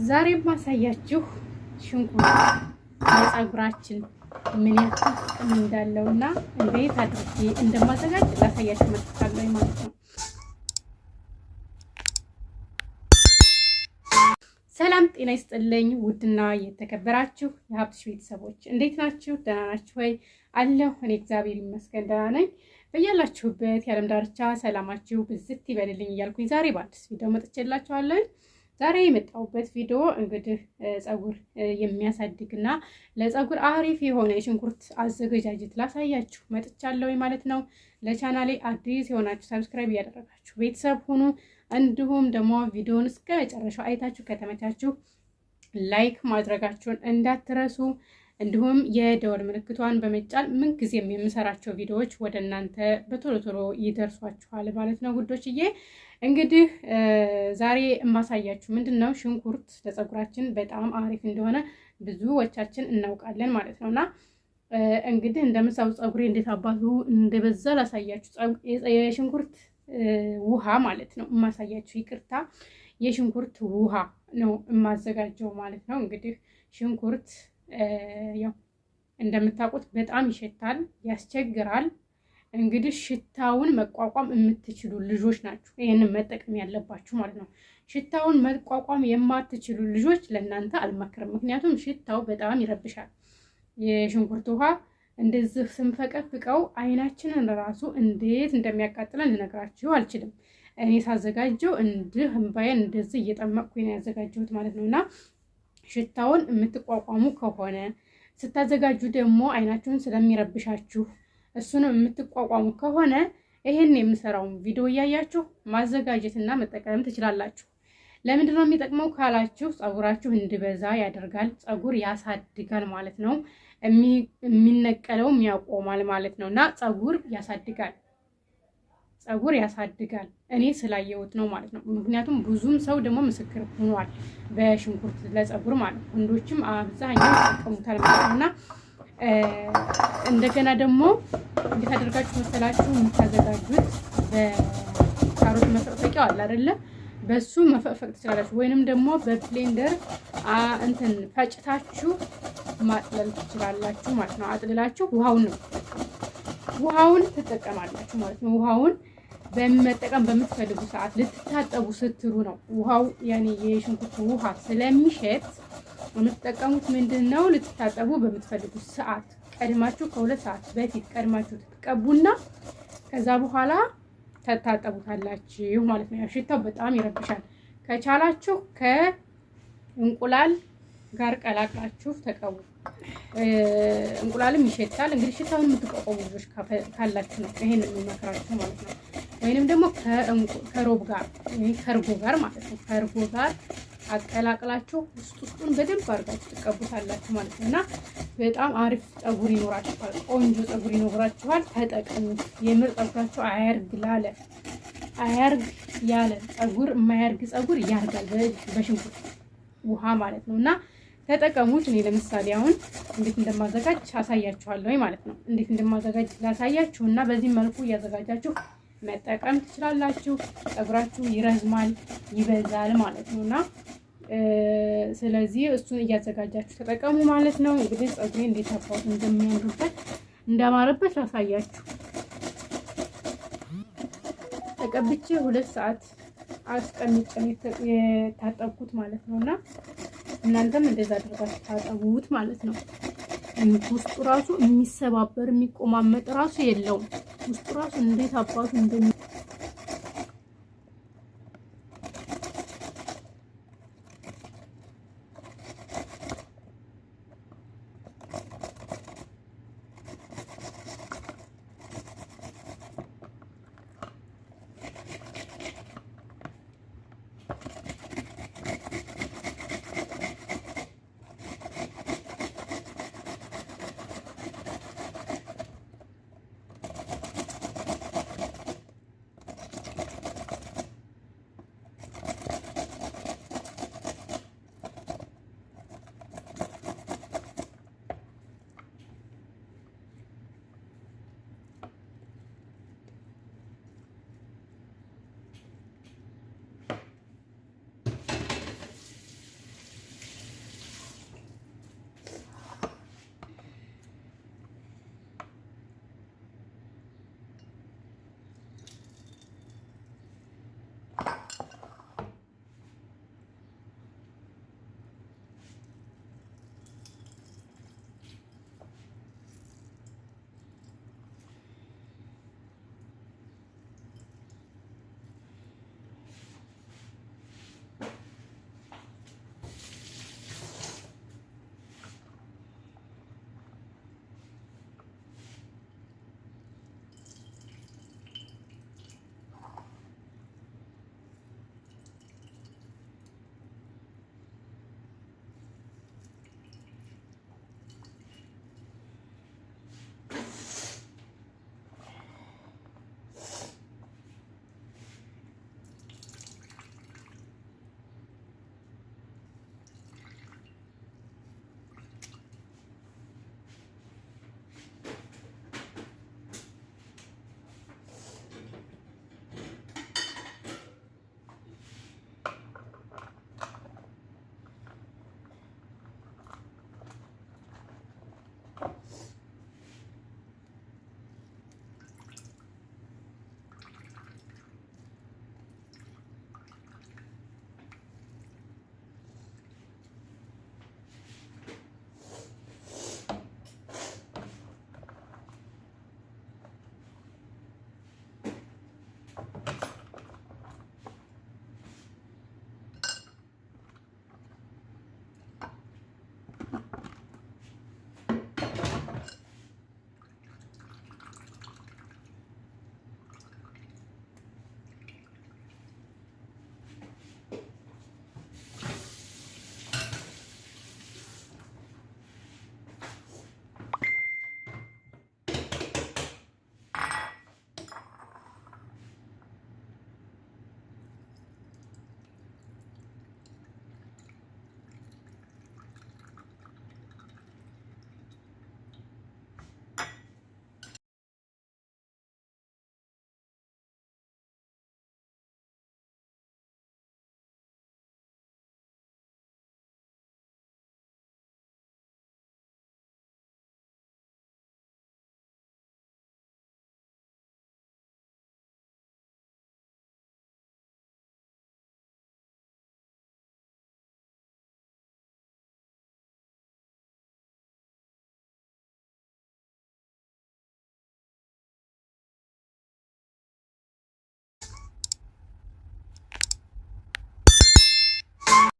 ዛሬ ማሳያችሁ ሽንኩርት ለፀጉራችን ምን ያክል ጥቅም እንዳለውና እንዴት አድርጌ እንደማዘጋጅ ላሳያችሁ መጥቻለሁ ማለት ነው። ሰላም ጤና ይስጥልኝ ውድና የተከበራችሁ የሀብትሽ ቤተሰቦች እንዴት ናችሁ? ደህና ናችሁ ወይ? አለሁ እኔ እግዚአብሔር ይመስገን ደህና ነኝ። በያላችሁበት የዓለም ዳርቻ ሰላማችሁ ብዝት ይበልልኝ እያልኩኝ ዛሬ በአዲስ ቪዲዮ መጥቼላችኋለሁ። ዛሬ የመጣሁበት ቪዲዮ እንግዲህ ፀጉር የሚያሳድግና ለፀጉር አሪፍ የሆነ የሽንኩርት አዘገጃጀት ላሳያችሁ መጥቻለሁ ማለት ነው። ለቻናሌ አዲስ የሆናችሁ ሰብስክራይብ እያደረጋችሁ ቤተሰብ ሁኑ። እንዲሁም ደግሞ ቪዲዮውን እስከ መጨረሻው አይታችሁ ከተመቻችሁ ላይክ ማድረጋችሁን እንዳትረሱ። እንዲሁም የደወል ምልክቷን በመጫን ምንጊዜም የምሰራቸው ቪዲዮዎች ወደ እናንተ በቶሎ ቶሎ ይደርሷችኋል ማለት ነው ጉዶችዬ። እንግዲህ ዛሬ የማሳያችሁ ምንድነው ሽንኩርት ለፀጉራችን በጣም አሪፍ እንደሆነ ብዙዎቻችን እናውቃለን ማለት ነውና እንግዲህ እንደምሳው ፀጉሬ እንዴት አባቱ እንደበዛ ላሳያችሁ። የሽንኩርት ውሃ ማለት ነው የማሳያችሁ። ይቅርታ የሽንኩርት ውሃ ነው የማዘጋጀው ማለት ነው። እንግዲህ ሽንኩርት ያው እንደምታውቁት በጣም ይሸታል፣ ያስቸግራል። እንግዲህ ሽታውን መቋቋም የምትችሉ ልጆች ናችሁ ይሄንን መጠቀም ያለባችሁ ማለት ነው። ሽታውን መቋቋም የማትችሉ ልጆች ለእናንተ አልመክርም። ምክንያቱም ሽታው በጣም ይረብሻል። የሽንኩርት ውሃ እንደዚህ ስንፈቀፍቀው አይናችንን ራሱ እንዴት እንደሚያቃጥለን ልነግራችሁ አልችልም። እኔ ሳዘጋጀው እንዲህ እምባዬን እንደዚህ እየጠመቅኩኝ ነው ያዘጋጀሁት ማለት ነውና ሽታውን የምትቋቋሙ ከሆነ ስታዘጋጁ ደግሞ አይናችሁን ስለሚረብሻችሁ እሱንም የምትቋቋሙ ከሆነ ይሄን የምሰራውን ቪዲዮ እያያችሁ ማዘጋጀትና መጠቀም ትችላላችሁ። ለምንድን ነው የሚጠቅመው ካላችሁ ፀጉራችሁ እንዲበዛ ያደርጋል፣ ፀጉር ያሳድጋል ማለት ነው። የሚነቀለውም ያቆማል ማለት ነውና ፀጉር ያሳድጋል። ፀጉር ያሳድጋል እኔ ስላየሁት ነው ማለት ነው። ምክንያቱም ብዙም ሰው ደግሞ ምስክር ሆኗል በሽንኩርት ለፀጉር ማለት ነው። ወንዶችም አብዛኛው ይጠቀሙታል ማለት ነውና እንደገና ደግሞ እንዴት አድርጋችሁ መሰላችሁ የምታዘጋጁት? በካሮት መፈቅፈቂያው አለ አይደለ? በሱ መፈቅፈቅ ትችላላችሁ። ወይንም ደግሞ በብሌንደር እንትን ፈጭታችሁ ማጥለል ትችላላችሁ ማለት ነው። አጥልላችሁ ውሃውን ትጠቀማላችሁ ማለት ነው። ውሃውን በመጠቀም በምትፈልጉ ሰዓት ልትታጠቡ ስትሉ ነው። ውሃው ያኔ የሽንኩርት ውሃ ስለሚሸት የምትጠቀሙት ምንድነው? ልትታጠቡ በምትፈልጉ ሰዓት ቀድማችሁ ከ2 ሰዓት በፊት ቀድማችሁ ትቀቡና ከዛ በኋላ ተታጠቡታላችሁ ማለት ነው። ሽታው በጣም ይረብሻል። ከቻላችሁ ከእንቁላል ጋር ቀላቅላችሁ ተቀቡ። እንቁላልም ይሸታል። እንግዲህ ሽታውን የምትቋቋሙ ልጆች ካላችሁ ነው ይሄንን የምመክራችሁ ማለት ነው። ወይንም ደግሞ ከሮብ ጋር ከእርጎ ጋር ማለት ነው። ከእርጎ ጋር አቀላቅላችሁ ውስጡን በደንብ አድርጋችሁ ትቀቡታላችሁ ማለት ነውና በጣም አሪፍ ፀጉር ይኖራችኋል። ቆንጆ ፀጉር ይኖራችኋል። ተጠቀሙት። የምር ፀጉራችሁ አያርግ ያለ ፀጉር የማያርግ ፀጉር ያርጋል በሽንኩርት ውሃ ማለት ነውና ተጠቀሙት። እኔ ለምሳሌ አሁን እንዴት እንደማዘጋጅ አሳያችኋለሁ ማለት ነው። እንዴት እንደማዘጋጅ ላሳያችሁና በዚህ መልኩ እያዘጋጃችሁ መጠቀም ትችላላችሁ። ፀጉራችሁ ይረዝማል፣ ይበዛል ማለት ነውና ስለዚህ እሱን እያዘጋጃችሁ ተጠቀሙ ማለት ነው። እንግዲህ ፀጉሬ እንዴት አባቱ እንዳማረበት ላሳያችሁ። ተቀብቼ 2 ሰዓት አስቀምጬ የታጠብኩት ማለት ነውና እናንተም እንደዛ አድርጋችሁ ታጠቡት ማለት ነው። ውስጡ ራሱ የሚሰባበር የሚቆማመጥ ራሱ የለውም። ውስጡ ራሱ እንዴት አባቱ